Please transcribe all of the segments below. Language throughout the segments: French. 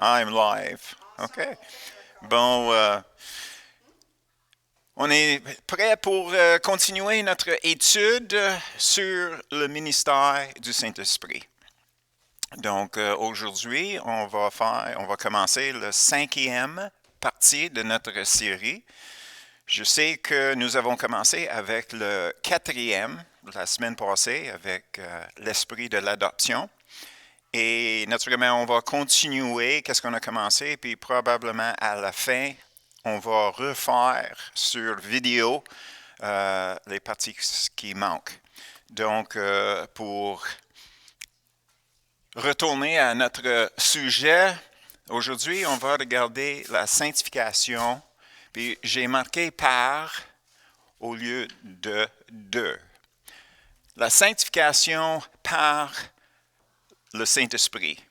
I'm live. OK. Bon, on est prêt pour continuer notre étude sur le ministère du Saint-Esprit. Donc, aujourd'hui, on va commencer le 5e partie de notre série. Je sais que nous avons commencé avec le 4e la semaine passée avec l'esprit de l'adoption. Et naturellement, on va continuer qu'est-ce qu'on a commencé, puis probablement à la fin, on va refaire sur vidéo les parties qui manquent. Donc, pour retourner à notre sujet, aujourd'hui, on va regarder la sanctification, puis j'ai marqué par au lieu de. La sanctification par le Saint-Esprit.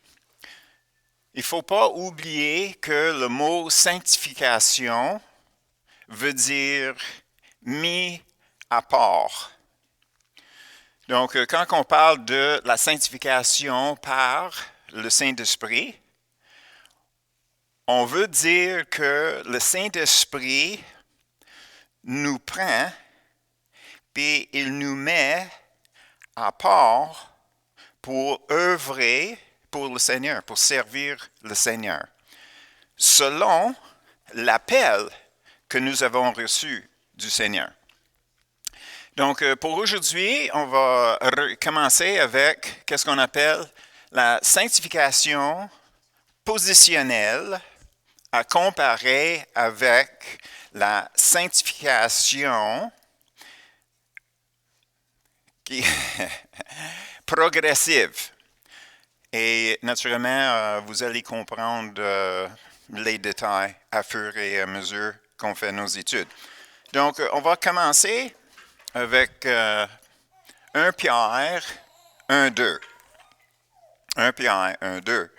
Il ne faut pas oublier que le mot sanctification veut dire mis à part. Donc, quand on parle de la sanctification par le Saint-Esprit, on veut dire que le Saint-Esprit nous prend, puis il nous met à part pour œuvrer pour le Seigneur, pour servir le Seigneur, selon l'appel que nous avons reçu du Seigneur. Donc, pour aujourd'hui, on va commencer avec qu'est-ce qu'on appelle la sanctification positionnelle à comparer avec la sanctification qui progressive. Et naturellement, vous allez comprendre les détails à fur et à mesure qu'on fait nos études. Donc, on va commencer avec 1 Pierre 1-2. 1 Pierre 1-2.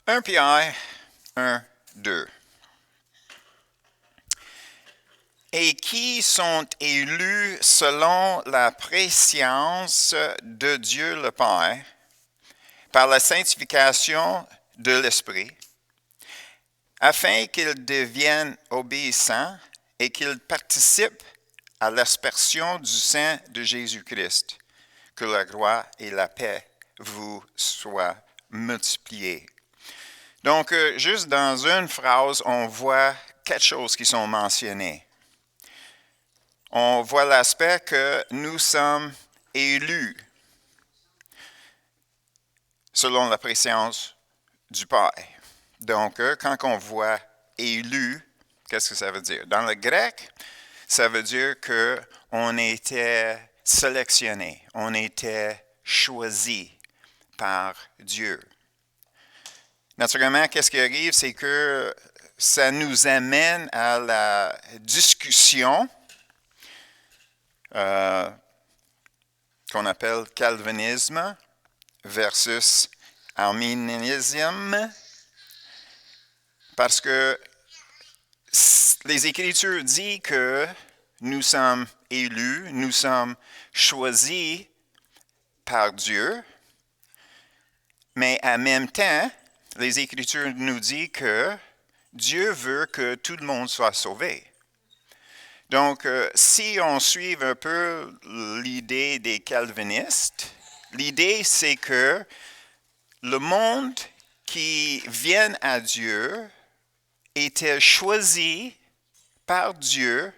Un Pierre 1-2. Et qui sont élus selon la préscience de Dieu le Père, par la sanctification de l'Esprit, afin qu'ils deviennent obéissants et qu'ils participent à l'aspersion du sang de Jésus-Christ. Que la gloire et la paix vous soient multipliées. Donc, juste dans une phrase, on voit quatre choses qui sont mentionnées. On voit l'aspect que nous sommes élus selon la préscience du Père. Donc, quand on voit élu, qu'est-ce que ça veut dire? Dans le grec, ça veut dire qu'on était sélectionné, on était choisi par Dieu. Naturellement, qu'est-ce qui arrive, c'est que ça nous amène à la discussion qu'on appelle calvinisme versus arminianisme, parce que les Écritures disent que nous sommes élus, nous sommes choisis par Dieu, mais en même temps, les Écritures nous disent que Dieu veut que tout le monde soit sauvé. Donc, si on suit un peu l'idée des calvinistes, l'idée c'est que le monde qui vient à Dieu était choisi par Dieu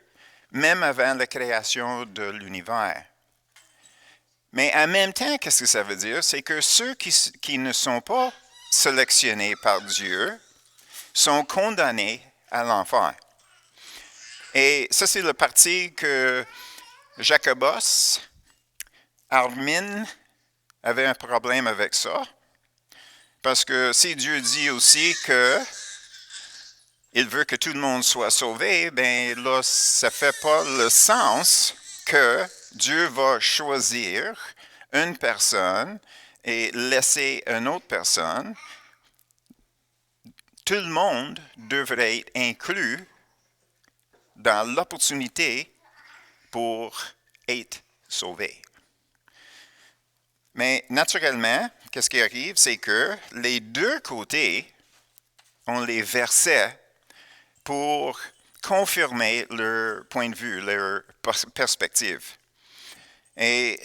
même avant la création de l'univers. Mais en même temps, qu'est-ce que ça veut dire? C'est que ceux qui ne sont pas sélectionnés par Dieu sont condamnés à l'enfer. Et ça, c'est le parti que Jacobus, Armin, avait un problème avec ça. Parce que si Dieu dit aussi qu'il veut que tout le monde soit sauvé, bien là, ça ne fait pas le sens que Dieu va choisir une personne et laisser une autre personne, tout le monde devrait être inclus dans l'opportunité pour être sauvé. Mais naturellement, qu'est-ce qui arrive, c'est que les deux côtés ont les versets pour confirmer leur point de vue, leur perspective. Et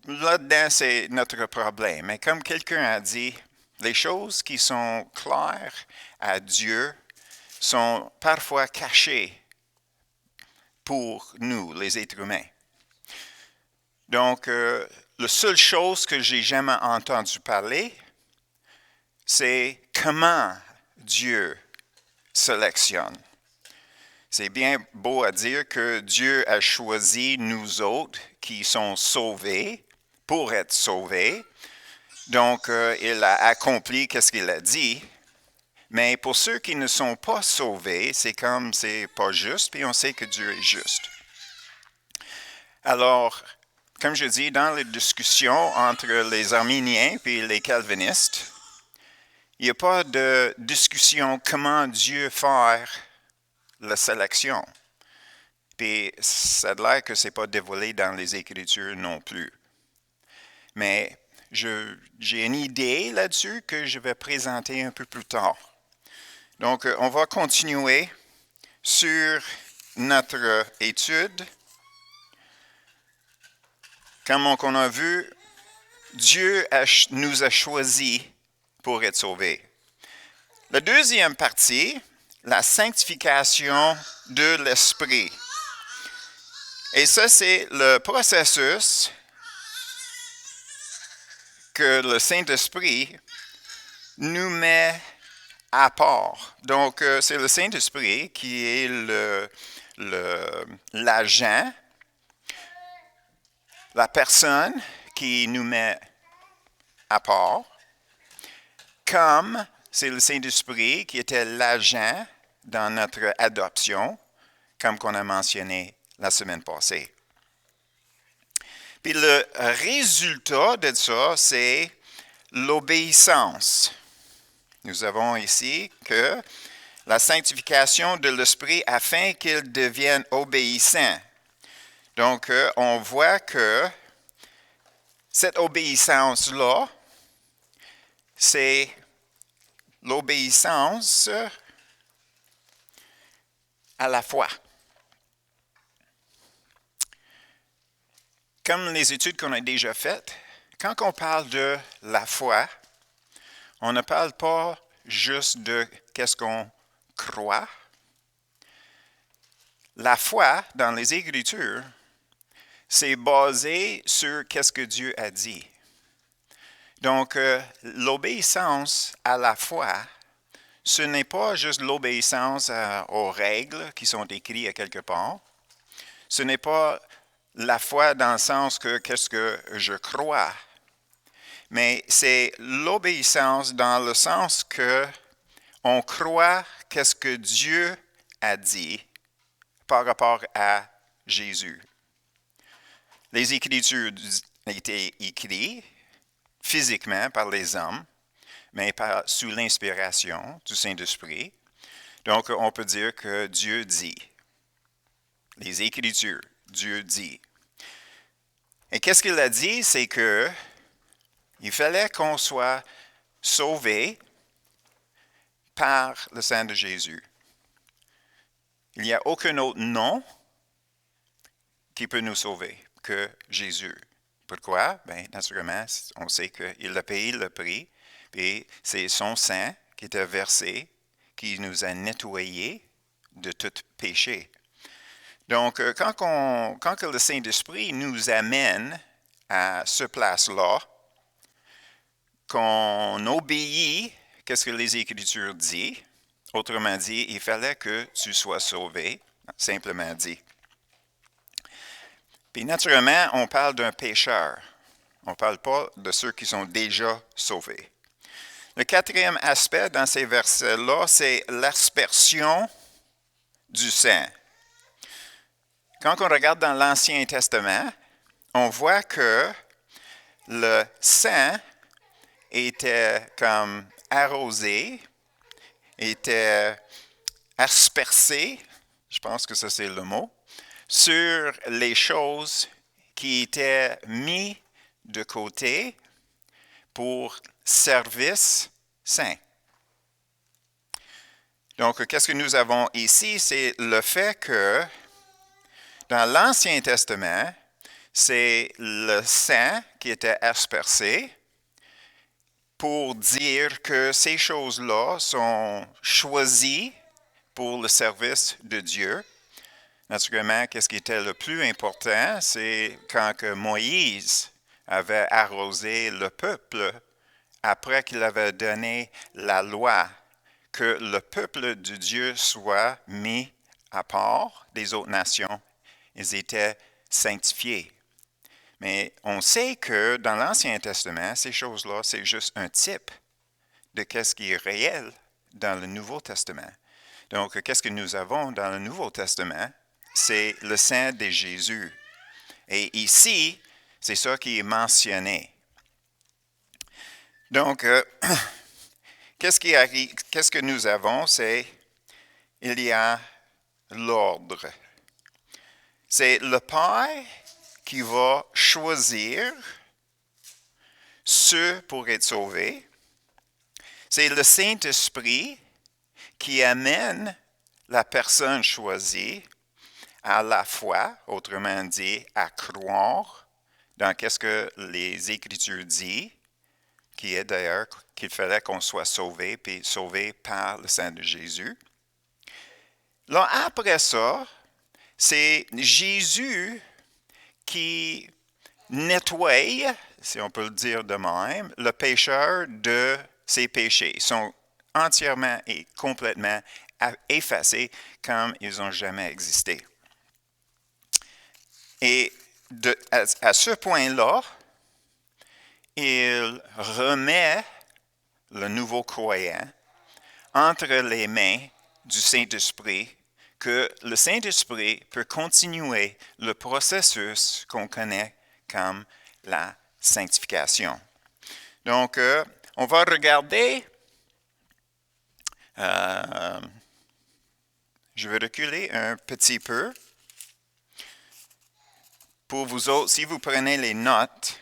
là-dedans, c'est notre problème. Mais comme quelqu'un a dit, les choses qui sont claires à Dieu sont parfois cachées pour nous, les êtres humains. Donc, la seule chose que j'ai jamais entendu parler, c'est comment Dieu sélectionne. C'est bien beau à dire que Dieu a choisi nous autres qui sont sauvés pour être sauvés. Donc, il a accompli ce qu'il a dit. Mais pour ceux qui ne sont pas sauvés, c'est comme c'est pas juste, puis on sait que Dieu est juste. Alors, comme je dis, dans les discussions entre les Arméniens et les Calvinistes, il n'y a pas de discussion comment Dieu fait la sélection. Puis ça a l'air que ce n'est pas dévoilé dans les Écritures non plus. Mais j'ai une idée là-dessus que je vais présenter un peu plus tard. Donc, on va continuer sur notre étude. Comme on a vu, Dieu nous a choisis pour être sauvés. La deuxième partie, la sanctification de l'esprit. Et ça, c'est le processus que le Saint-Esprit nous met à part. Donc, c'est le Saint-Esprit qui est l'agent, la personne qui nous met à part, comme c'est le Saint-Esprit qui était l'agent dans notre adoption, comme qu'on a mentionné la semaine passée. Puis le résultat de ça, c'est l'obéissance. Nous avons ici que la sanctification de l'esprit afin qu'il devienne obéissant. Donc, on voit que cette obéissance-là, c'est l'obéissance à la foi. Comme les études qu'on a déjà faites, quand on parle de la foi, on ne parle pas juste de qu'est-ce qu'on croit. La foi, dans les Écritures, c'est basé sur qu'est-ce que Dieu a dit. Donc, l'obéissance à la foi, ce n'est pas juste l'obéissance aux règles qui sont écrites à quelque part. Ce n'est pas la foi dans le sens que qu'est-ce que je crois, mais c'est l'obéissance dans le sens que on croit qu'est-ce que Dieu a dit par rapport à Jésus. Les Écritures étaient écrites physiquement par les hommes, mais sous l'inspiration du Saint-Esprit. Donc, on peut dire que Dieu dit. Les Écritures, Dieu dit. Et qu'est-ce qu'il a dit? C'est que il fallait qu'on soit sauvé par le sang de Jésus. Il n'y a aucun autre nom qui peut nous sauver que Jésus. Pourquoi? Bien, naturellement, on sait qu'il a payé le prix, et c'est son sang qui était versé, qui nous a nettoyés de tout péché. Donc, quand le Saint-Esprit nous amène à ce place-là, qu'on obéit qu'est-ce que les Écritures disent, autrement dit, il fallait que tu sois sauvé, simplement dit. Puis naturellement, on parle d'un pécheur. On ne parle pas de ceux qui sont déjà sauvés. Le quatrième aspect dans ces versets-là, c'est l'aspersion du sang. Quand on regarde dans l'Ancien Testament, on voit que le sang était comme arrosé, était aspercé, je pense que ça c'est le mot, sur les choses qui étaient mises de côté pour service saint. Donc, qu'est-ce que nous avons ici? C'est le fait que dans l'Ancien Testament, c'est le sang qui était aspercé pour dire que ces choses-là sont choisies pour le service de Dieu. Naturellement, qu'est-ce qui était le plus important, c'est quand que Moïse avait arrosé le peuple après qu'il avait donné la loi, que le peuple de Dieu soit mis à part des autres nations. Ils étaient sanctifiés. Mais on sait que dans l'Ancien Testament, ces choses-là, c'est juste un type de ce qui est réel dans le Nouveau Testament. Donc, qu'est-ce que nous avons dans le Nouveau Testament? C'est le sang de Jésus. Et ici, c'est ça qui est mentionné. Donc, qu'est-ce que nous avons? C'est, il y a l'ordre. C'est le Père qui va choisir ceux pour être sauvés. C'est le Saint-Esprit qui amène la personne choisie à la foi, autrement dit, à croire dans ce que les Écritures disent, qui est d'ailleurs qu'il fallait qu'on soit sauvé, puis sauvé par le sang de Jésus. Là, après ça, c'est Jésus qui nettoie, si on peut le dire de même, le pécheur de ses péchés. Ils sont entièrement et complètement effacés comme ils n'ont jamais existé. Et à ce point-là, il remet le nouveau croyant entre les mains du Saint-Esprit, que le Saint-Esprit peut continuer le processus qu'on connaît comme la sanctification. Donc, on va regarder, je vais reculer un petit peu. Pour vous autres, si vous prenez les notes,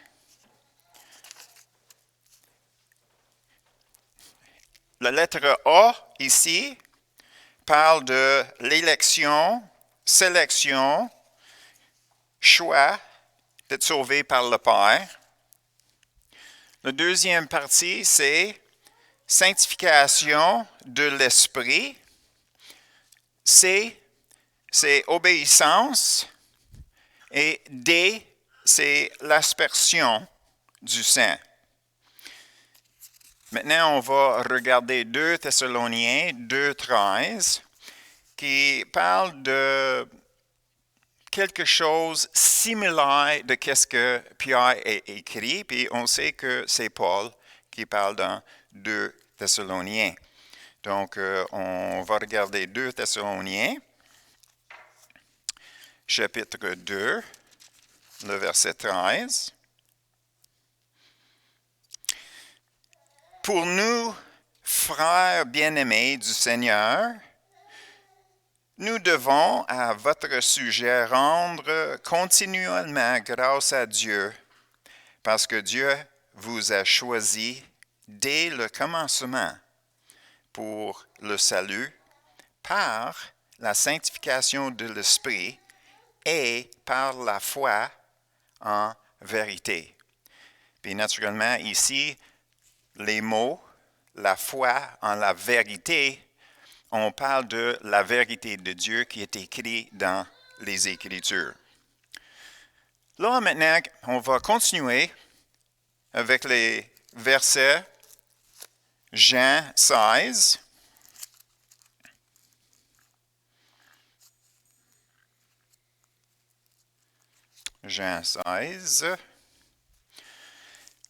la lettre A ici parle de l'élection, sélection, choix d'être sauvé par le Père. La deuxième partie, c'est sanctification de l'esprit. C, c'est obéissance. Et D, c'est l'aspersion du sang. Maintenant, on va regarder 2 Thessaloniens 2,13 qui parle de quelque chose similaire de ce que Pierre a écrit, puis on sait que c'est Paul qui parle dans 2 Thessaloniens. Donc, on va regarder 2 Thessaloniens, chapitre 2, le verset 13. Pour nous, frères bien-aimés du Seigneur, nous devons à votre sujet rendre continuellement grâce à Dieu, parce que Dieu vous a choisi dès le commencement pour le salut par la sanctification de l'Esprit et par la foi en vérité. Puis naturellement, ici, les mots, la foi en la vérité, on parle de la vérité de Dieu qui est écrite dans les Écritures. Là, maintenant, on va continuer avec les versets Jean 16. Jean 16,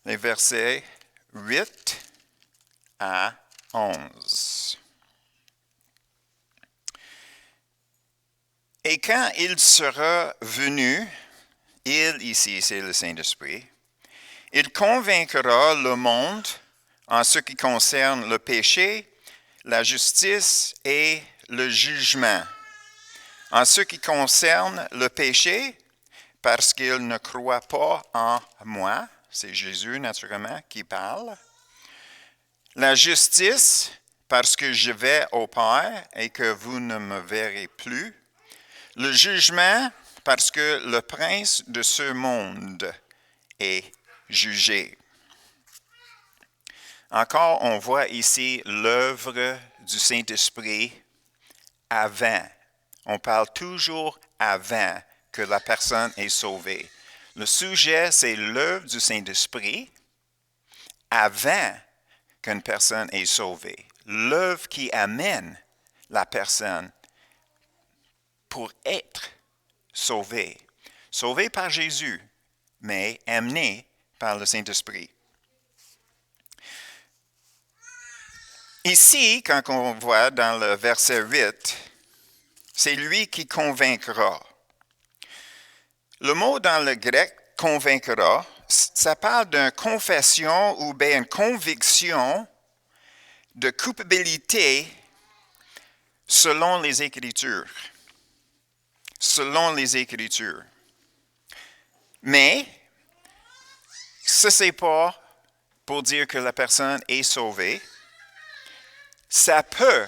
les versets 8 à 11. Et quand il sera venu, il ici, c'est le Saint-Esprit, Il convaincra le monde en ce qui concerne le péché, la justice et le jugement. En ce qui concerne le péché, parce qu'il ne croit pas en moi, c'est Jésus naturellement qui parle. La justice, parce que je vais au Père et que vous ne me verrez plus. Le jugement, parce que le prince de ce monde est jugé. Encore, on voit ici l'œuvre du Saint-Esprit avant. On parle toujours avant que la personne est sauvée. Le sujet, c'est l'œuvre du Saint-Esprit avant qu'une personne est sauvée. L'œuvre qui amène la personne pour être sauvée. Sauvée par Jésus, mais amenée par le Saint-Esprit. Ici, quand on voit dans le verset 8, c'est lui qui convaincra. Le mot dans le grec « convaincra », ça parle d'une confession ou bien une conviction de culpabilité selon les Écritures. Selon les Écritures. Mais, ce n'est pas pour dire que la personne est sauvée. Ça peut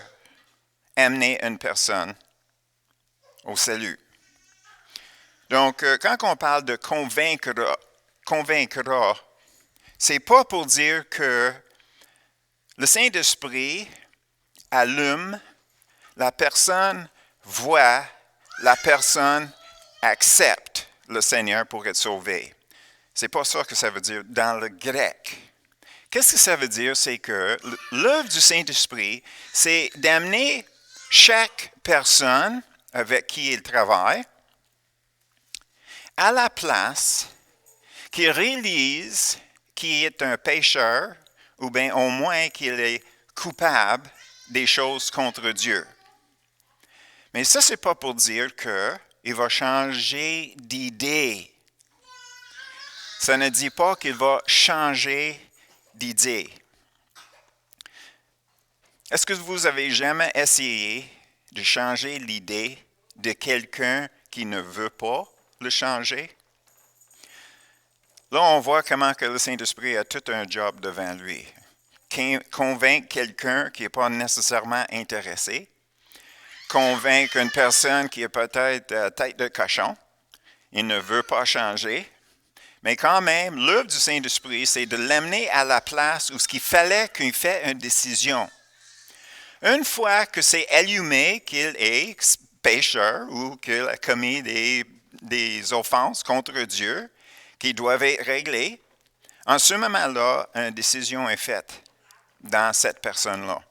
amener une personne au salut. Donc, quand on parle de convaincra, c'est pas pour dire que le Saint-Esprit allume, la personne voit, la personne accepte le Seigneur pour être sauvée. C'est pas ça que ça veut dire dans le grec. Qu'est-ce que ça veut dire? C'est que l'œuvre du Saint-Esprit, c'est d'amener chaque personne avec qui il travaille à la place qu'il réalise qu'il est un pécheur ou bien au moins qu'il est coupable des choses contre Dieu. Mais ça, ce n'est pas pour dire qu'il va changer d'idée. Ça ne dit pas qu'il va changer d'idée. Est-ce que vous avez jamais essayé de changer l'idée de quelqu'un qui ne veut pas le changer? Là, on voit comment que le Saint-Esprit a tout un job devant lui. Convaincre quelqu'un qui n'est pas nécessairement intéressé. Convaincre une personne qui est peut-être tête de cochon. Il ne veut pas changer. Mais quand même, l'œuvre du Saint-Esprit, c'est de l'amener à la place où il fallait qu'il fasse une décision. Une fois que c'est allumé qu'il est pécheur ou qu'il a commis des offenses contre Dieu qui doivent être réglées, en ce moment-là, une décision est faite dans cette personne-là.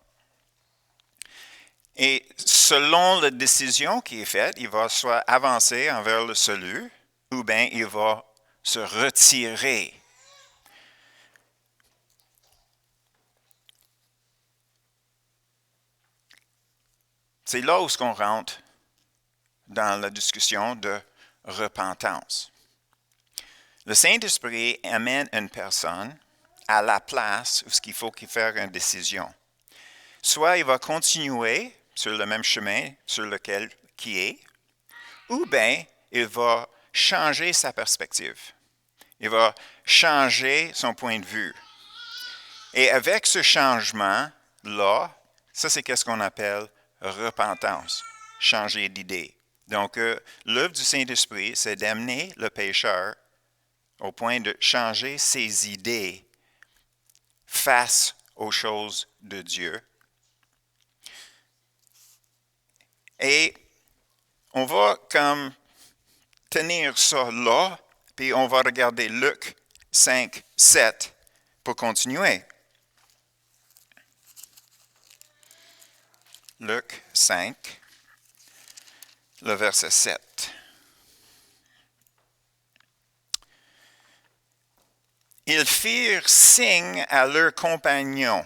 Et selon la décision qui est faite, il va soit avancer envers le salut ou bien il va se retirer. C'est là où on rentre dans la discussion de repentance. Le Saint-Esprit amène une personne à la place où il faut qu'il fasse une décision. Soit il va continuer sur le même chemin sur lequel il est, ou bien il va changer sa perspective. Il va changer son point de vue. Et avec ce changement-là, ça c'est ce qu'on appelle repentance, changer d'idée. Donc, l'œuvre du Saint-Esprit, c'est d'amener le pécheur au point de changer ses idées face aux choses de Dieu. Et on va comme tenir ça là, puis on va regarder Luc 5, 7 pour continuer. Luc 5, le verset 7. Ils firent signe à leurs compagnons.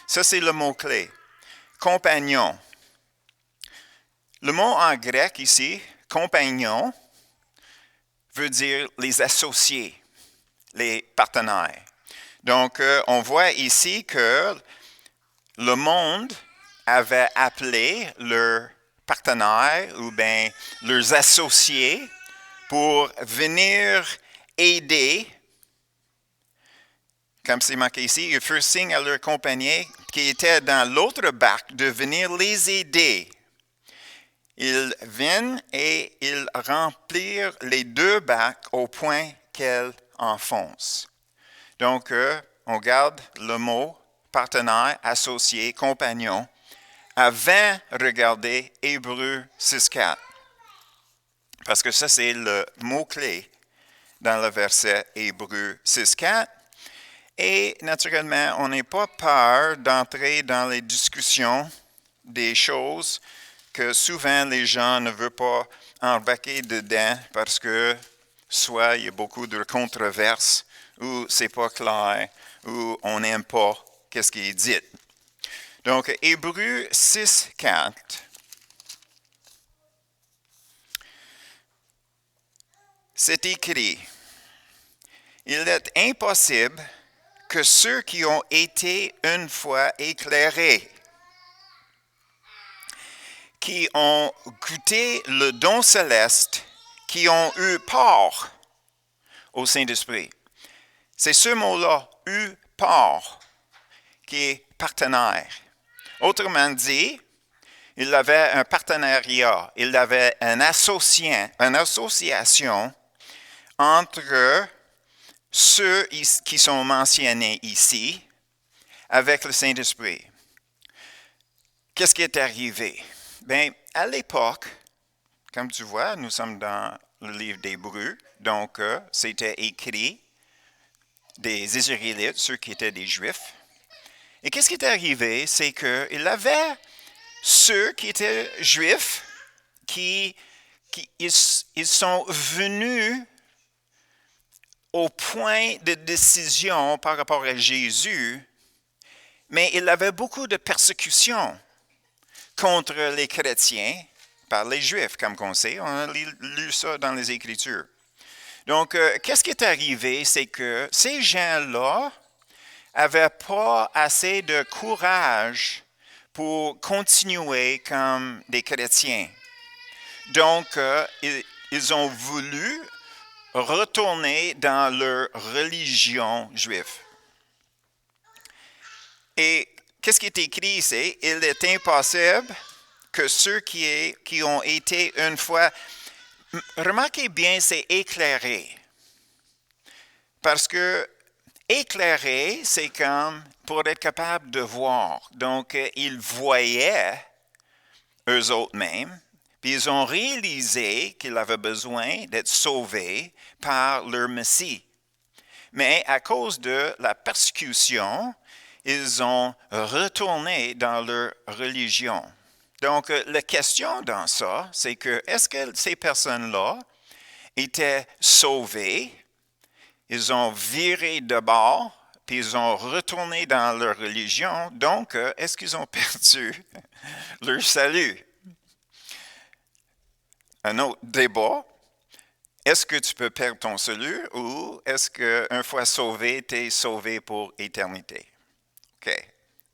Ça, c'est le mot-clé. Compagnon. Le mot en grec ici, compagnon, veut dire les associés, les partenaires. Donc, on voit ici que le monde avait appelé leurs partenaires ou bien leurs associés pour venir aider, comme c'est marqué ici, ils firent signe à leurs compagnons qui étaient dans l'autre barque de venir les aider. Ils viennent et ils remplirent les deux barques au point qu'elles enfoncent. Donc, on garde le mot partenaire, associé, compagnon, avant de regarder Hébreux 6.4. Parce que ça, c'est le mot-clé dans le verset Hébreux 6.4. Et naturellement, on n'est pas peur d'entrer dans les discussions des choses que souvent les gens ne veulent pas embarquer dedans parce que soit il y a beaucoup de controverses ou c'est pas clair ou on n'aime pas qu'est-ce qui est dit. Donc, Hébreux 6.4. C'est écrit, « Il est impossible que ceux qui ont été une fois éclairés, qui ont goûté le don céleste, qui ont eu part au Saint-Esprit. » C'est ce mot-là, « eu part », qui est partenaire. Autrement dit, il avait un partenariat, il avait une association entre ceux qui sont mentionnés ici avec le Saint-Esprit. Qu'est-ce qui est arrivé? Bien, à l'époque, comme tu vois, nous sommes dans le livre d'Hébreux, donc c'était écrit des Israélites, ceux qui étaient des Juifs. Et qu'est-ce qui est arrivé? C'est qu'il avait ceux qui étaient Juifs, ils sont venus au point de décision par rapport à Jésus, mais il avait beaucoup de persécutions contre les chrétiens par les Juifs, comme on sait. On a lu ça dans les Écritures. Donc, qu'est-ce qui est arrivé? C'est que ces gens-là n'avaient pas assez de courage pour continuer comme des chrétiens. Donc, ils ont voulu retourner dans leur religion juive. Et qu'est-ce qui est écrit ici? Il est impossible que ceux qui ont été une fois... Remarquez bien, c'est éclairé. Parce que éclairé, c'est comme pour être capable de voir. Donc, ils voyaient eux autres mêmes, puis ils ont réalisé qu'ils avaient besoin d'être sauvés par leur Messie. Mais à cause de la persécution, ils ont retourné dans leur religion. Donc, la question dans ça, c'est que est-ce que ces personnes-là étaient sauvées? Ils ont viré de bord, puis ils ont retourné dans leur religion. Donc, est-ce qu'ils ont perdu leur salut? Un autre débat. Est-ce que tu peux perdre ton salut ou est-ce qu'une fois sauvé, tu es sauvé pour éternité? OK.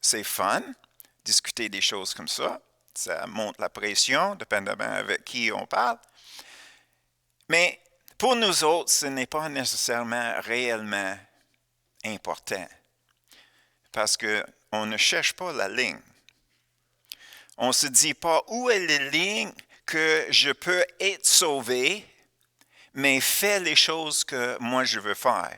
C'est fun, discuter des choses comme ça. Ça monte la pression, dépendamment avec qui on parle. Mais pour nous autres, ce n'est pas nécessairement réellement important. Parce qu'on ne cherche pas la ligne. On ne se dit pas où est la ligne que je peux être sauvé, mais fais les choses que moi je veux faire.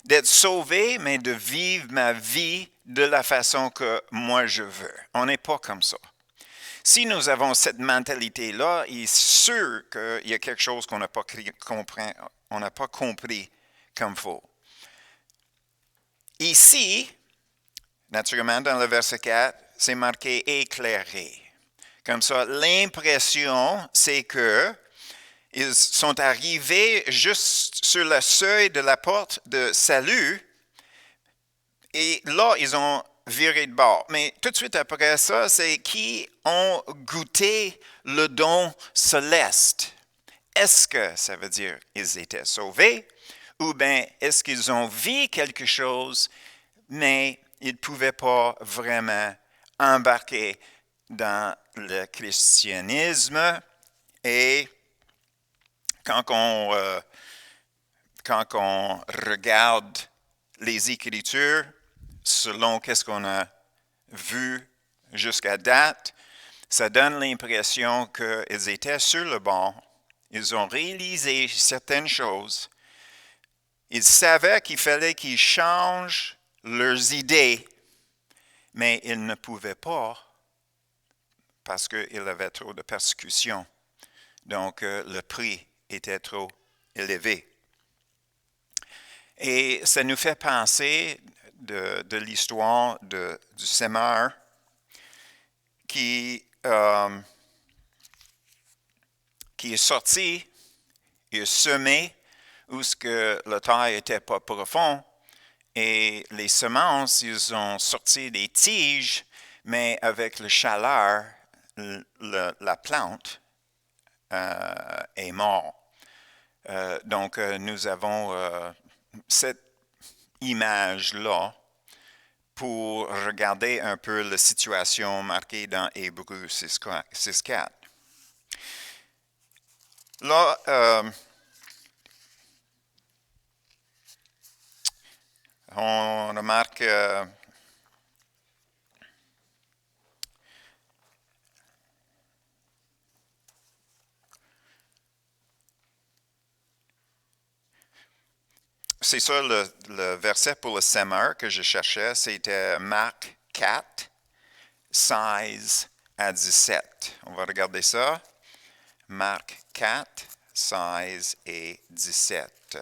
D'être sauvé, mais de vivre ma vie de la façon que moi je veux. On n'est pas comme ça. Si nous avons cette mentalité-là, il est sûr qu'il y a quelque chose qu'on n'a pas compris comme il faut. Ici, naturellement, dans le verset 4, c'est marqué « éclairé ». Comme ça, l'impression, c'est qu'ils sont arrivés juste sur le seuil de la porte de salut et là, ils ont viré de bord. Mais tout de suite après ça, c'est qui ont goûté le don céleste. Est-ce que ça veut dire qu'ils étaient sauvés ou bien est-ce qu'ils ont vu quelque chose, mais ils ne pouvaient pas vraiment embarquer dans le christianisme. Et quand on regarde les Écritures, selon qu'est-ce qu'on a vu jusqu'à date, ça donne l'impression qu'ils étaient sur le banc, ils ont réalisé certaines choses, ils savaient qu'il fallait qu'ils changent leurs idées, mais ils ne pouvaient pas parce qu'il y avait trop de persécution. Donc, le prix était trop élevé. Et ça nous fait penser de l'histoire du semeur qui est sorti et semé où ce que le terre n'était pas profond. Et les semences, ils ont sorti des tiges, mais avec la chaleur, la plante est morte. Donc, nous avons cette image-là pour regarder un peu la situation marquée dans Hébreux 6.4. Là, on remarque c'est ça le verset pour le semeur que je cherchais, c'était Marc 4, 16 à 17. On va regarder ça. Marc 4, 16 et 17.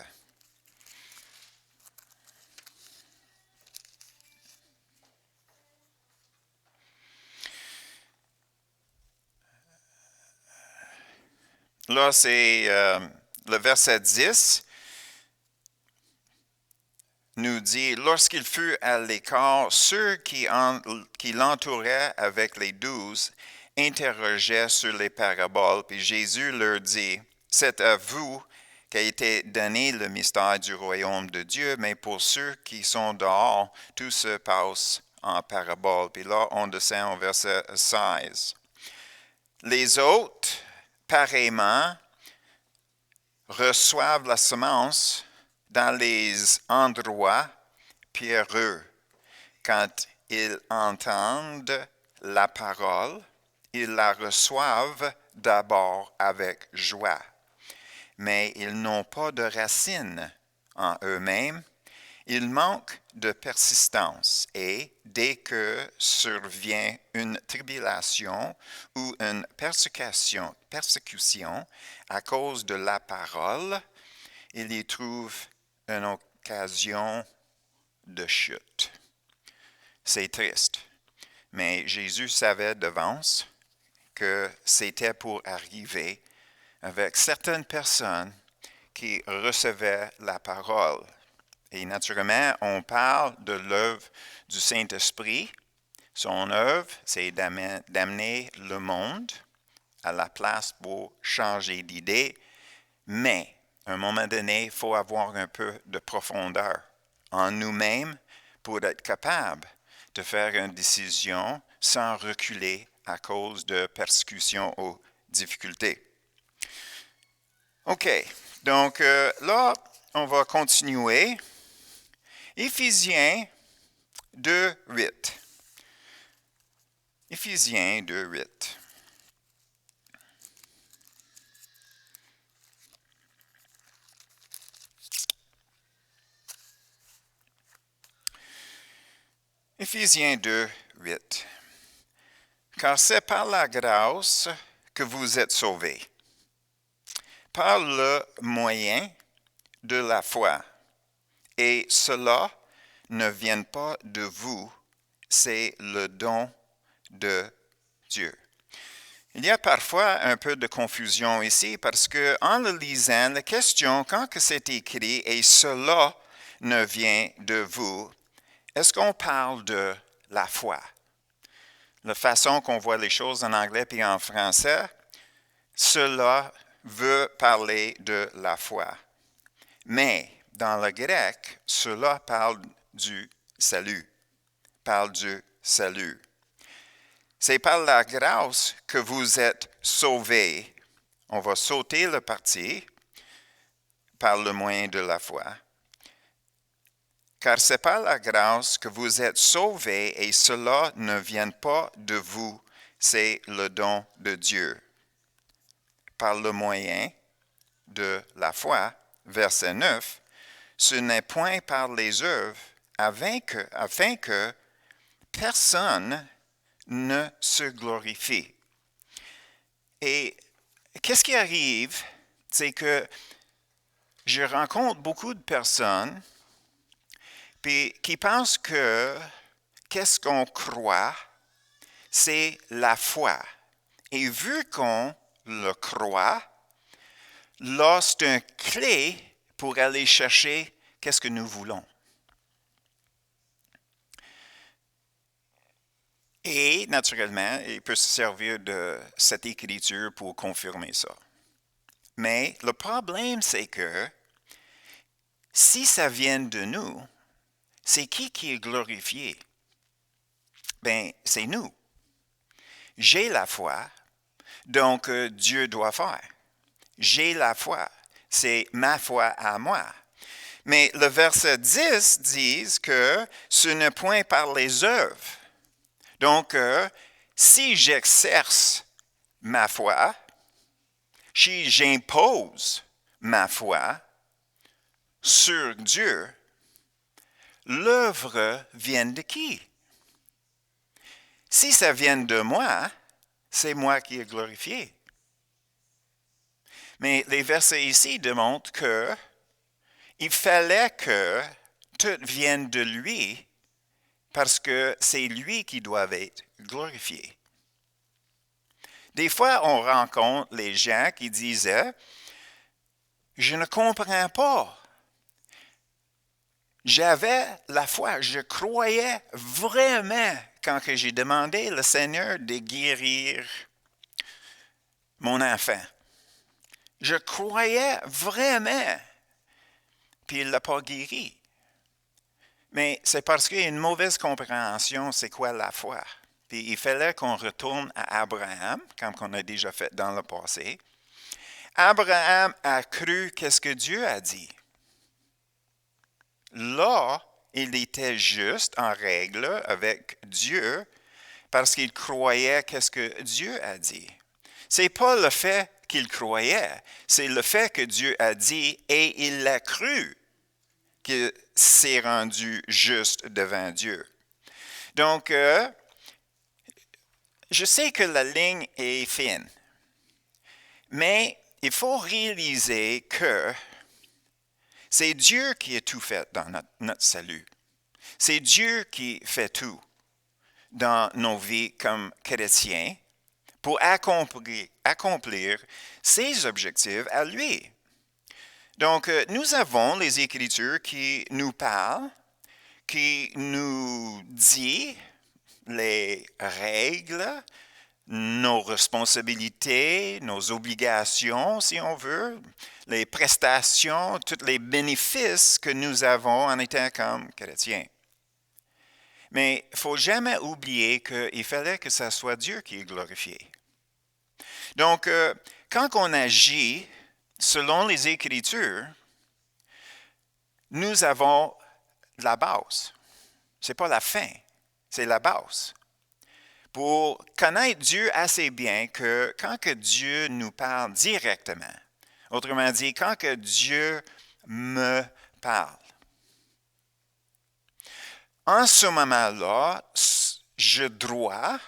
Là, c'est le verset 10 nous dit, lorsqu'il fut à l'écart, ceux qui l'entouraient avec les 12 interrogeaient sur les paraboles, puis Jésus leur dit, c'est à vous qu'a été donné le mystère du royaume de Dieu, mais pour ceux qui sont dehors, tout se passe en parabole. Puis là, on descend au verset 16. Les autres, pareillement, reçoivent la semence dans les endroits pierreux. Quand ils entendent la parole, ils la reçoivent d'abord avec joie. Mais ils n'ont pas de racines en eux-mêmes. Ils manquent de persistance et dès que survient une tribulation ou une persécution à cause de la parole, ils y trouvent une occasion de chute. C'est triste, mais Jésus savait d'avance que c'était pour arriver avec certaines personnes qui recevaient la parole. Et naturellement, on parle de l'œuvre du Saint-Esprit. Son œuvre, c'est d'amener le monde à la place pour changer d'idée. Mais, à un moment donné, il faut avoir un peu de profondeur en nous-mêmes pour être capable de faire une décision sans reculer à cause de persécutions ou difficultés. OK, donc là, on va continuer. Éphésiens 2, 8. Éphésiens 2, 8. Éphésiens 2, 8. Car c'est par la grâce que vous êtes sauvés, par le moyen de la foi. Et cela ne vient pas de vous, c'est le don de Dieu. Il y a parfois un peu de confusion ici parce que en le lisant, la question, quand que c'est écrit, et cela ne vient de vous, est-ce qu'on parle de la foi? La façon qu'on voit les choses en anglais puis en français, cela veut parler de la foi. Mais dans le grec, cela parle du salut. Parle du salut. C'est par la grâce que vous êtes sauvés. On va sauter le parti par le moyen de la foi. Car c'est par la grâce que vous êtes sauvés et cela ne vient pas de vous, c'est le don de Dieu. Par le moyen de la foi, verset 9, ce n'est point par les œuvres afin que personne ne se glorifie. Et qu'est-ce qui arrive? C'est que je rencontre beaucoup de personnes qui pensent que qu'est-ce qu'on croit, c'est la foi. Et vu qu'on le croit, là, c'est une clé pour aller chercher qu'est-ce que nous voulons. Et naturellement, il peut se servir de cette écriture pour confirmer ça. Mais le problème, c'est que si ça vient de nous, c'est qui est glorifié? Ben, c'est nous. J'ai la foi, donc Dieu doit faire. J'ai la foi, c'est ma foi à moi. Mais le verset 10 dit que ce n'est point par les œuvres. Donc, si j'exerce ma foi, si j'impose ma foi sur Dieu, l'œuvre vient de qui? Si ça vient de moi, c'est moi qui est glorifié. Mais les versets ici démontrent que il fallait que tout vienne de lui parce que c'est lui qui doit être glorifié. Des fois, on rencontre les gens qui disaient, je ne comprends pas. J'avais la foi, je croyais vraiment quand j'ai demandé au Seigneur de guérir mon enfant. Je croyais vraiment, puis il ne l'a pas guéri. Mais c'est parce qu'il y a une mauvaise compréhension, c'est quoi la foi. Puis il fallait qu'on retourne à Abraham, comme on a déjà fait dans le passé. Abraham a cru qu'est-ce que Dieu a dit. Là, il était juste en règle avec Dieu parce qu'il croyait qu'est-ce que Dieu a dit. C'est pas le fait qu'il croyait, c'est le fait que Dieu a dit et il l'a cru qu'il s'est rendu juste devant Dieu. Donc, je sais que la ligne est fine, mais il faut réaliser que c'est Dieu qui a tout fait dans notre salut. C'est Dieu qui fait tout dans nos vies comme chrétiens pour accomplir ses objectifs à lui. Donc, nous avons les Écritures qui nous parlent, qui nous disent les règles, nos responsabilités, nos obligations, si on veut, les prestations, tous les bénéfices que nous avons en étant comme chrétiens. Mais il ne faut jamais oublier qu'il fallait que ce soit Dieu qui est glorifié. Donc, quand on agit selon les Écritures, nous avons la base. Ce n'est pas la fin, c'est la base. Pour connaître Dieu assez bien que quand que Dieu nous parle directement, autrement dit, quand que Dieu me parle, en ce moment-là, je dois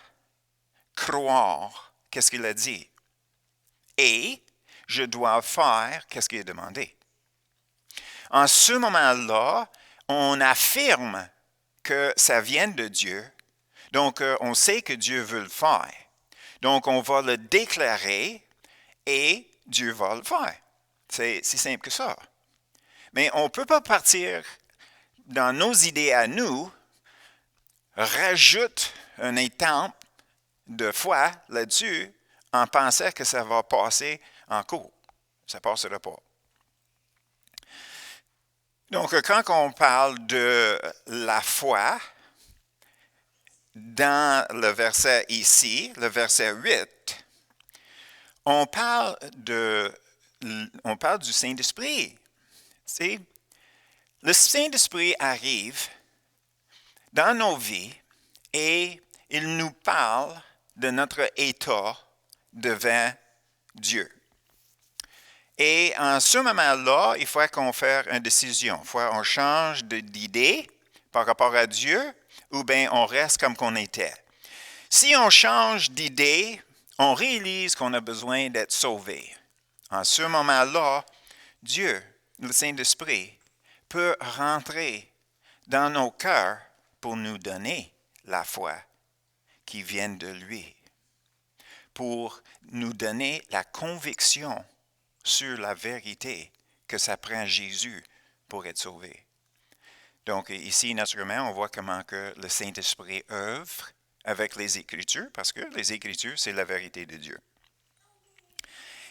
croire qu'est-ce qu'il a dit et je dois faire qu'est-ce qu'il a demandé. En ce moment-là, on affirme que ça vient de Dieu. Donc, on sait que Dieu veut le faire. Donc, on va le déclarer et Dieu va le faire. C'est si simple que ça. Mais on ne peut pas partir dans nos idées à nous, rajoute un étape de foi là-dessus en pensant que ça va passer en cours. Ça ne passera pas. Donc, quand on parle de la foi, dans le verset ici, le verset 8, on parle, on parle du Saint-Esprit. C'est, le Saint-Esprit arrive dans nos vies et il nous parle de notre état devant Dieu. Et en ce moment-là, il faut qu'on fasse une décision. Il faut qu'on change d'idée par rapport à Dieu ou bien on reste comme qu'on était. Si on change d'idée, on réalise qu'on a besoin d'être sauvé. En ce moment-là, Dieu, le Saint-Esprit, peut rentrer dans nos cœurs pour nous donner la foi qui vient de lui, pour nous donner la conviction sur la vérité que ça prend Jésus pour être sauvé. Donc ici, naturellement, on voit comment que le Saint-Esprit œuvre avec les Écritures, parce que les Écritures, c'est la vérité de Dieu.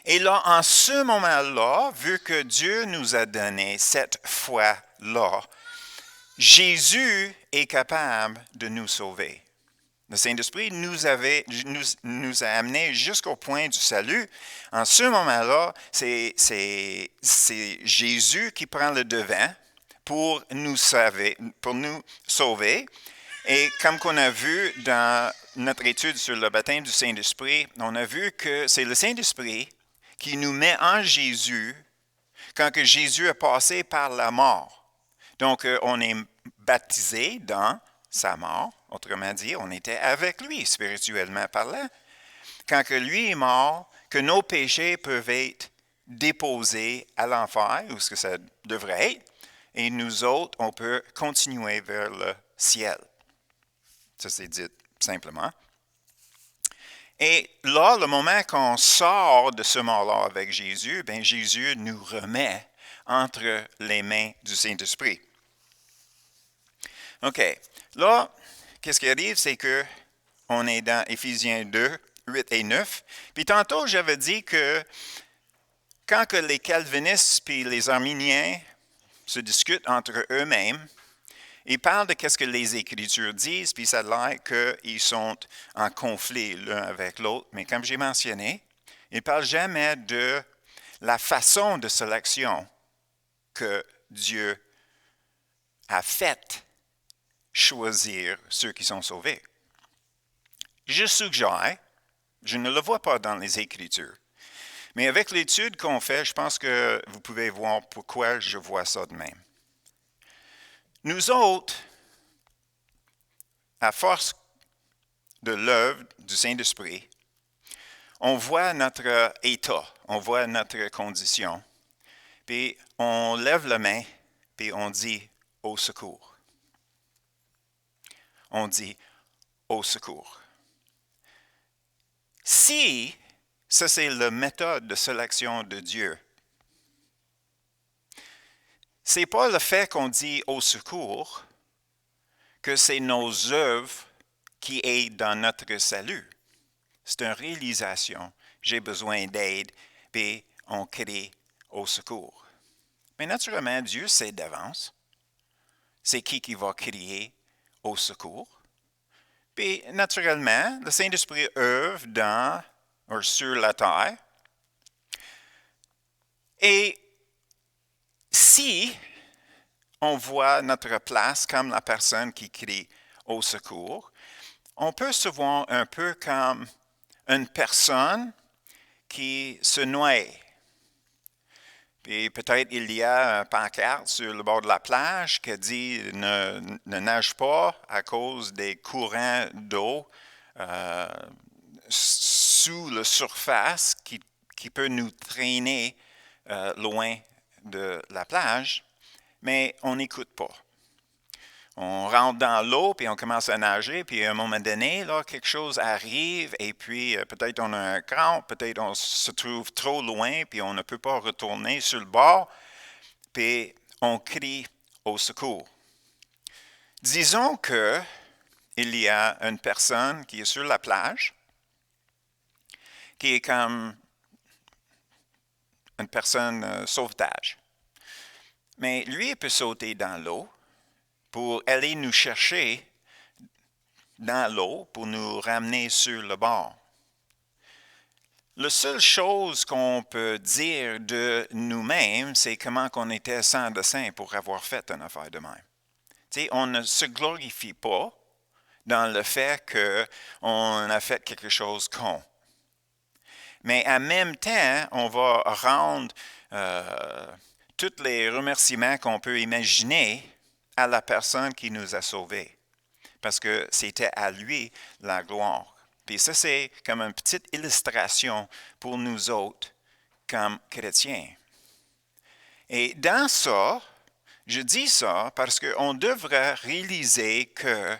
Et là, en ce moment-là, vu que Dieu nous a donné cette foi-là, Jésus est capable de nous sauver. Le Saint-Esprit nous a amenés jusqu'au point du salut. En ce moment-là, c'est Jésus qui prend le devant pour nous sauver. Et comme qu'on a vu dans notre étude sur le baptême du Saint-Esprit, on a vu que c'est le Saint-Esprit qui nous met en Jésus quand que Jésus a passé par la mort. Donc, on est baptisé dans sa mort. Autrement dit, on était avec lui spirituellement parlant. Quand que lui est mort, que nos péchés peuvent être déposés à l'enfer, ou ce que ça devrait être, et nous autres, on peut continuer vers le ciel. Ça, c'est dit simplement. Et là, le moment qu'on sort de ce mort-là avec Jésus, bien, Jésus nous remet entre les mains du Saint-Esprit. OK. Là, qu'est-ce qui arrive, c'est que on est dans Éphésiens 2, 8 et 9. Puis tantôt, j'avais dit que quand que les calvinistes puis les arminiens se discutent entre eux-mêmes, ils parlent de ce que les Écritures disent, puis ça a l'air qu'ils sont en conflit l'un avec l'autre. Mais comme j'ai mentionné, ils ne parlent jamais de la façon de sélection que Dieu a faite choisir ceux qui sont sauvés. Je suggère, je ne le vois pas dans les Écritures, mais avec l'étude qu'on fait, je pense que vous pouvez voir pourquoi je vois ça de même. Nous autres, à force de l'œuvre du Saint-Esprit, on voit notre état, on voit notre condition, puis on lève la main, puis on dit au secours. On dit au secours. Si ça c'est la méthode de sélection de Dieu, c'est pas le fait qu'on dit au secours que c'est nos œuvres qui aident dans notre salut. C'est une réalisation. J'ai besoin d'aide, puis on crie au secours. Mais naturellement, Dieu sait d'avance. C'est qui va crier au secours. Puis naturellement, le Saint-Esprit œuvre dans ou sur la terre. Et si on voit notre place comme la personne qui crie au secours, on peut se voir un peu comme une personne qui se noie. Puis peut-être il y a un pancarte sur le bord de la plage qui dit ne nage pas à cause des courants d'eau sous la surface qui peut nous traîner loin de la plage, mais on n'écoute pas. On rentre dans l'eau, puis on commence à nager, puis à un moment donné, là, quelque chose arrive, et puis peut-être on a un crampe, peut-être on se trouve trop loin, puis on ne peut pas retourner sur le bord, puis on crie au secours. Disons que il y a une personne qui est sur la plage, qui est comme une personne sauvetage. Mais lui, il peut sauter dans l'eau pour aller nous chercher dans l'eau pour nous ramener sur le bord. La seule chose qu'on peut dire de nous-mêmes, c'est comment on était sans dessein pour avoir fait une affaire de même. T'sais, on ne se glorifie pas dans le fait qu'on a fait quelque chose con. Mais en même temps, on va rendre tous les remerciements qu'on peut imaginer à la personne qui nous a sauvés. Parce que c'était à lui la gloire. Puis ça, c'est comme une petite illustration pour nous autres comme chrétiens. Et dans ça, je dis ça parce qu'on devrait réaliser que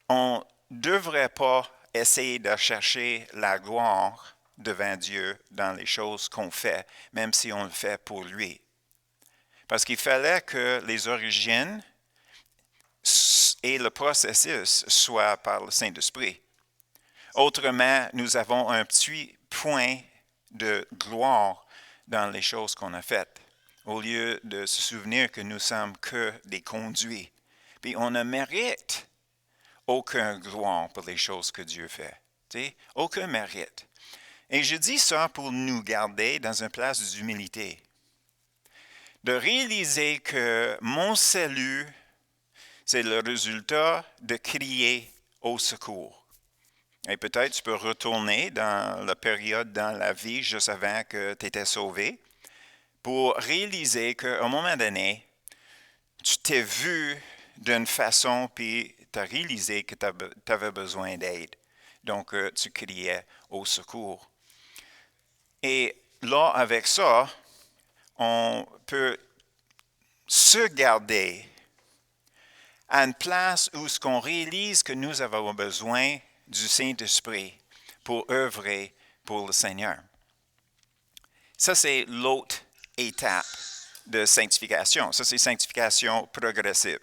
on ne devrait pas essayer de chercher la gloire devant Dieu dans les choses qu'on fait, même si on le fait pour lui. Parce qu'il fallait que les origines et le processus soient par le Saint-Esprit. Autrement, nous avons un petit point de gloire dans les choses qu'on a faites, au lieu de se souvenir que nous sommes que des conduits. Puis on ne mérite aucun gloire pour les choses que Dieu fait. T'sais? Aucun mérite. Et je dis ça pour nous garder dans une place d'humilité. De réaliser que mon salut, c'est le résultat de crier au secours. Et peut-être tu peux retourner dans la période dans la vie juste avant que tu étais sauvé pour réaliser qu'à un moment donné, tu t'es vu d'une façon puis tu as réalisé que tu avais besoin d'aide. Donc, tu criais au secours. Et là, avec ça, on peut se garder à une place où ce qu'on réalise que nous avons besoin du Saint-Esprit pour œuvrer pour le Seigneur. Ça, c'est l'autre étape de sanctification. Ça, c'est sanctification progressive.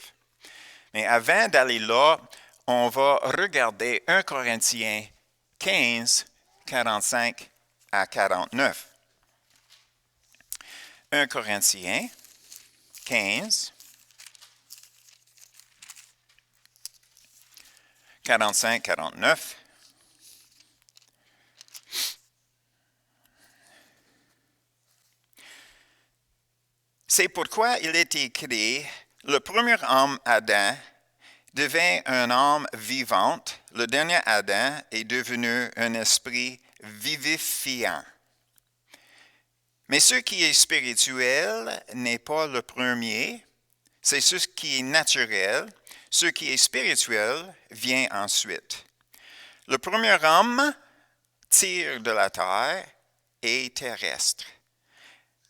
Mais avant d'aller là, on va regarder 1 Corinthiens 15, 45 à 49. 1 Corinthiens 15, 45, 49. C'est pourquoi il est écrit, le premier homme, Adam, devint un âme vivante. Le dernier Adam est devenu un esprit vivifiant. Mais ce qui est spirituel n'est pas le premier, c'est ce qui est naturel. Ce qui est spirituel vient ensuite. Le premier homme tire de la terre et terrestre.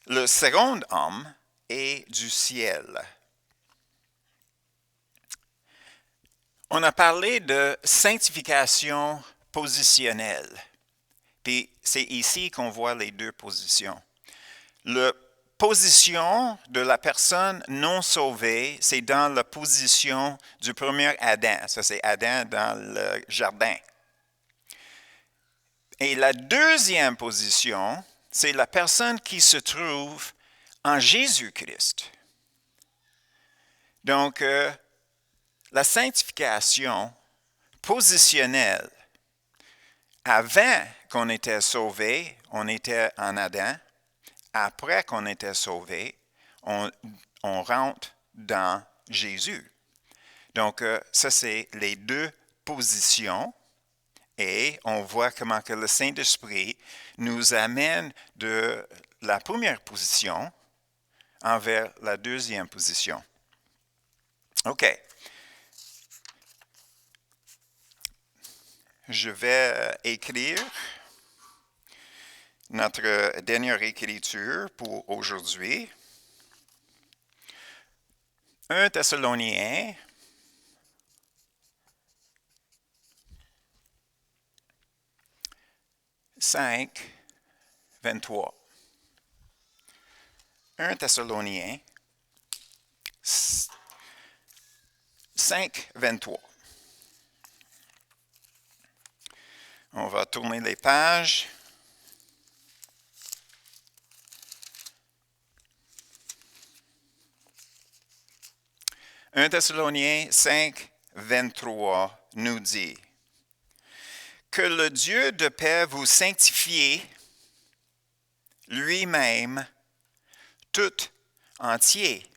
Le second homme est du ciel. On a parlé de sanctification positionnelle. Puis c'est ici qu'on voit les deux positions. La position de la personne non sauvée, c'est dans la position du premier Adam. Ça, c'est Adam dans le jardin. Et la deuxième position, c'est la personne qui se trouve en Jésus-Christ. Donc, la sanctification positionnelle, avant qu'on était sauvé, on était en Adam. Après qu'on était sauvé, on rentre dans Jésus. Donc, ça, c'est les deux positions. Et on voit comment que le Saint-Esprit nous amène de la première position envers la deuxième position. OK. Je vais écrire notre dernière écriture pour aujourd'hui. 1 Thessaloniciens 5, 23. 1 Thessaloniciens 5, 23. On va tourner les pages. 1 Thessaloniciens 5, 23 nous dit que le Dieu de paix vous sanctifie lui-même tout entier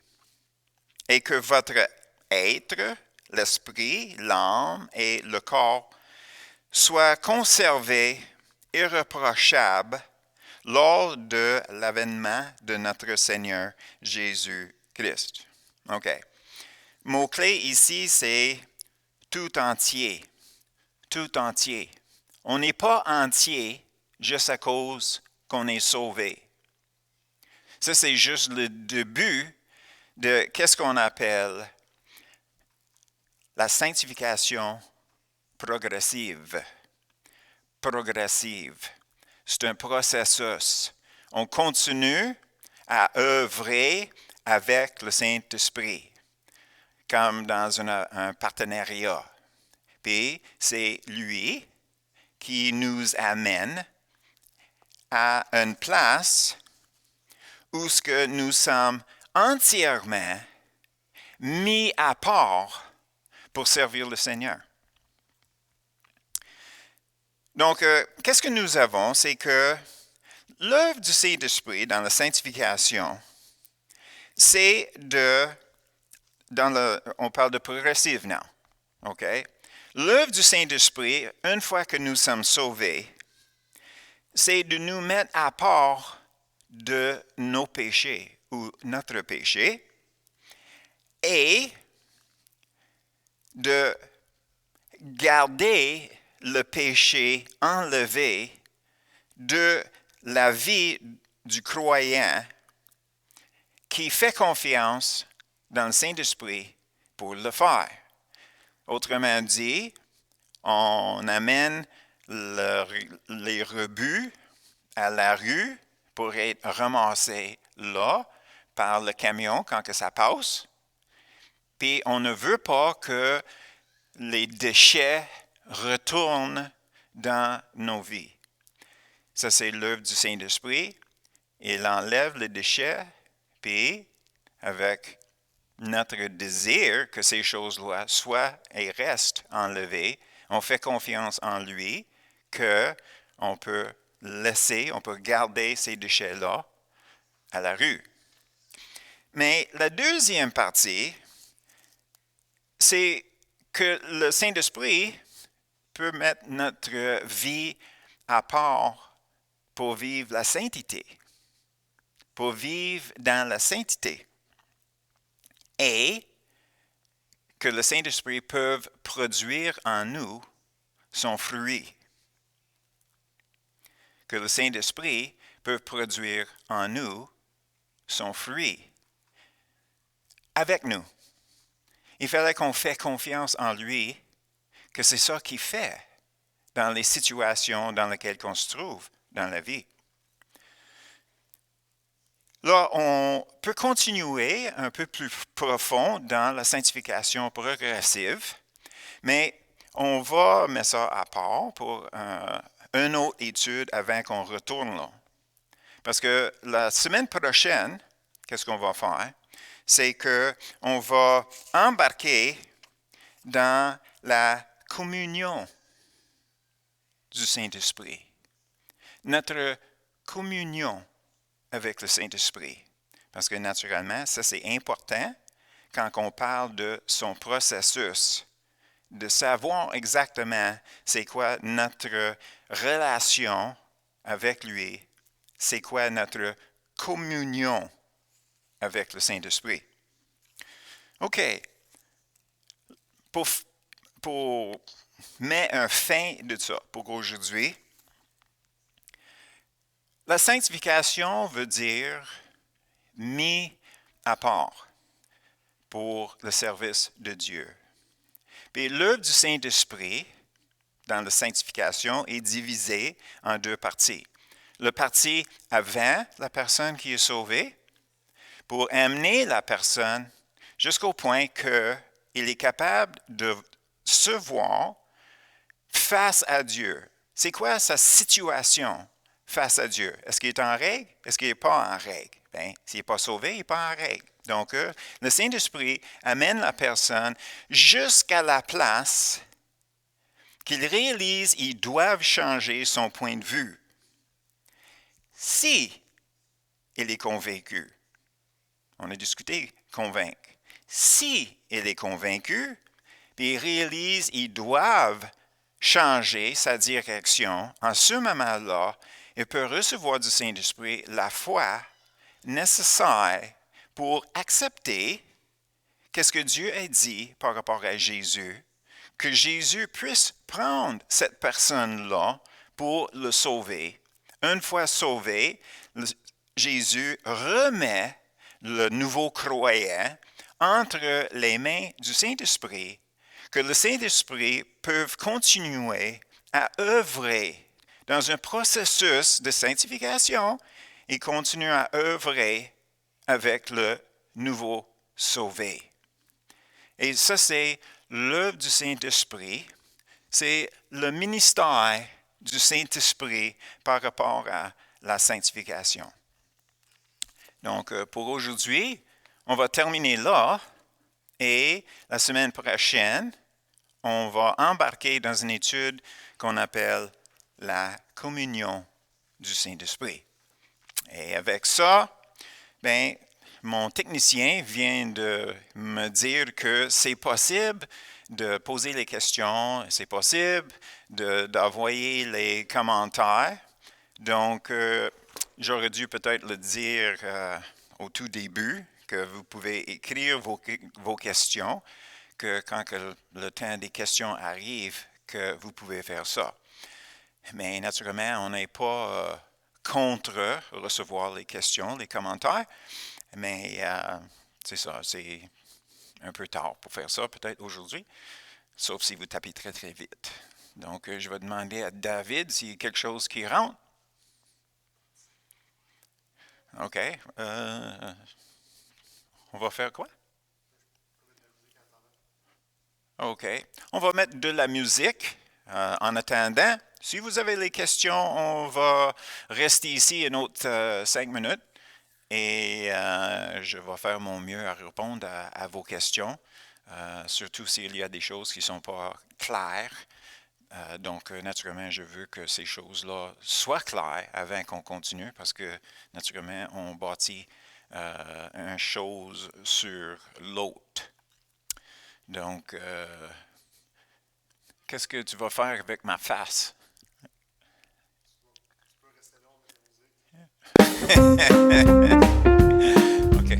et que votre être, l'esprit, l'âme et le corps soient conservés irréprochables lors de l'avènement de notre Seigneur Jésus-Christ. OK. Mot-clé ici, c'est tout entier. Tout entier. On n'est pas entier juste à cause qu'on est sauvé. Ça, c'est juste le début de qu'est-ce qu'on appelle la sanctification progressive. Progressive. C'est un processus. On continue à œuvrer avec le Saint-Esprit, comme dans un partenariat. Puis, c'est lui qui nous amène à une place où ce que nous sommes entièrement mis à part pour servir le Seigneur. Donc, qu'est-ce que nous avons? C'est que l'œuvre du Saint-Esprit dans la sanctification, c'est on parle de progressive now, OK? L'œuvre du Saint-Esprit, une fois que nous sommes sauvés, c'est de nous mettre à part de nos péchés ou notre péché et de garder le péché enlevé de la vie du croyant qui fait confiance dans le Saint-Esprit pour le faire. Autrement dit, on amène les rebuts à la rue pour être ramassés là par le camion quand que ça passe. Puis on ne veut pas que les déchets retournent dans nos vies. Ça, c'est l'œuvre du Saint-Esprit. Il enlève les déchets, puis avec notre désir que ces choses-là soient et restent enlevées, on fait confiance en lui qu'on peut on peut garder ces déchets-là à la rue. Mais la deuxième partie, c'est que le Saint-Esprit peut mettre notre vie à part pour vivre la sainteté, pour vivre dans la sainteté. Et que le Saint-Esprit peut produire en nous son fruit. Que le Saint-Esprit peut produire en nous son fruit. Avec nous. Il fallait qu'on fasse confiance en lui, que c'est ça qu'il fait dans les situations dans lesquelles on se trouve dans la vie. Là, on peut continuer un peu plus profond dans la sanctification progressive, mais on va mettre ça à part pour une autre étude avant qu'on retourne là. Parce que la semaine prochaine, qu'est-ce qu'on va faire? C'est qu'on va embarquer dans la communion du Saint-Esprit. Notre communion avec le Saint-Esprit. Parce que naturellement, ça c'est important quand on parle de son processus, de savoir exactement c'est quoi notre relation avec lui, c'est quoi notre communion avec le Saint-Esprit. OK. Pour mettre un fin de ça pour aujourd'hui, la sanctification veut dire mis à part pour le service de Dieu. Puis l'œuvre du Saint-Esprit dans la sanctification est divisée en deux parties. La partie avant la personne qui est sauvée, pour amener la personne jusqu'au point qu'il est capable de se voir face à Dieu. C'est quoi sa situation face à Dieu. Est-ce qu'il est en règle? Est-ce qu'il n'est pas en règle? Bien, s'il n'est pas sauvé, il n'est pas en règle. Donc, le Saint-Esprit amène la personne jusqu'à la place qu'il réalise qu'ils doivent changer son point de vue. Si il est convaincu, on a discuté convaincre. Si il est convaincu, puis il réalise qu'ils doivent changer sa direction, en ce moment-là, il peut recevoir du Saint-Esprit la foi nécessaire pour accepter qu'est-ce que Dieu a dit par rapport à Jésus, que Jésus puisse prendre cette personne-là pour le sauver. Une fois sauvé, Jésus remet le nouveau croyant entre les mains du Saint-Esprit, que le Saint-Esprit peut continuer à œuvrer dans un processus de sanctification et continuer à œuvrer avec le nouveau sauvé. Et ça, c'est l'œuvre du Saint-Esprit, c'est le ministère du Saint-Esprit par rapport à la sanctification. Donc, pour aujourd'hui, on va terminer là et la semaine prochaine, on va embarquer dans une étude qu'on appelle la communion du Saint-Esprit. Et avec ça, bien, mon technicien vient de me dire que c'est possible de poser les questions, c'est possible d'envoyer les commentaires. Donc, j'aurais dû peut-être le dire au tout début, que vous pouvez écrire vos questions, que quand le temps des questions arrive, que vous pouvez faire ça. Mais naturellement, on n'est pas contre recevoir les questions, les commentaires, mais c'est ça, c'est un peu tard pour faire ça, peut-être aujourd'hui, sauf si vous tapez très, très vite. Donc, je vais demander à David s'il y a quelque chose qui rentre. OK. On va faire quoi? OK. On va mettre de la musique en attendant. Si vous avez les questions, on va rester ici une autre 5 minutes et je vais faire mon mieux à répondre à vos questions, surtout s'il y a des choses qui ne sont pas claires. Donc, naturellement, je veux que ces choses-là soient claires avant qu'on continue parce que, naturellement, on bâtit une chose sur l'autre. Donc, qu'est-ce que tu vas faire avec ma face? OK.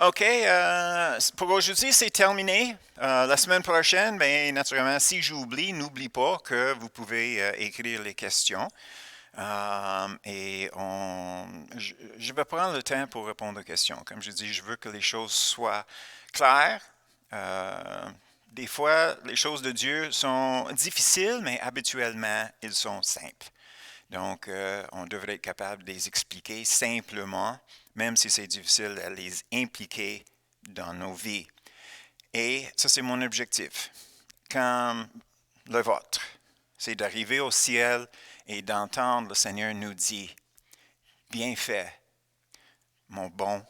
OK, pour aujourd'hui, c'est terminé. La semaine prochaine, bien, naturellement, si j'oublie, n'oublie pas que vous pouvez écrire les questions. Je vais prendre le temps pour répondre aux questions. Comme je dis, je veux que les choses soient claires. Euh, des fois, les choses de Dieu sont difficiles, mais habituellement, elles sont simples. Donc, on devrait être capable de les expliquer simplement, même si c'est difficile à les impliquer dans nos vies. Et ça, c'est mon objectif. Comme le vôtre, c'est d'arriver au ciel et d'entendre le Seigneur nous dire, bien fait, mon bon,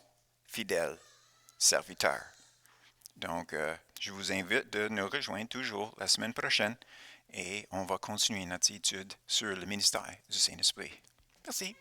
fidèle serviteur. Donc, je vous invite de nous rejoindre toujours la semaine prochaine et on va continuer notre étude sur le ministère du Saint-Esprit. Merci.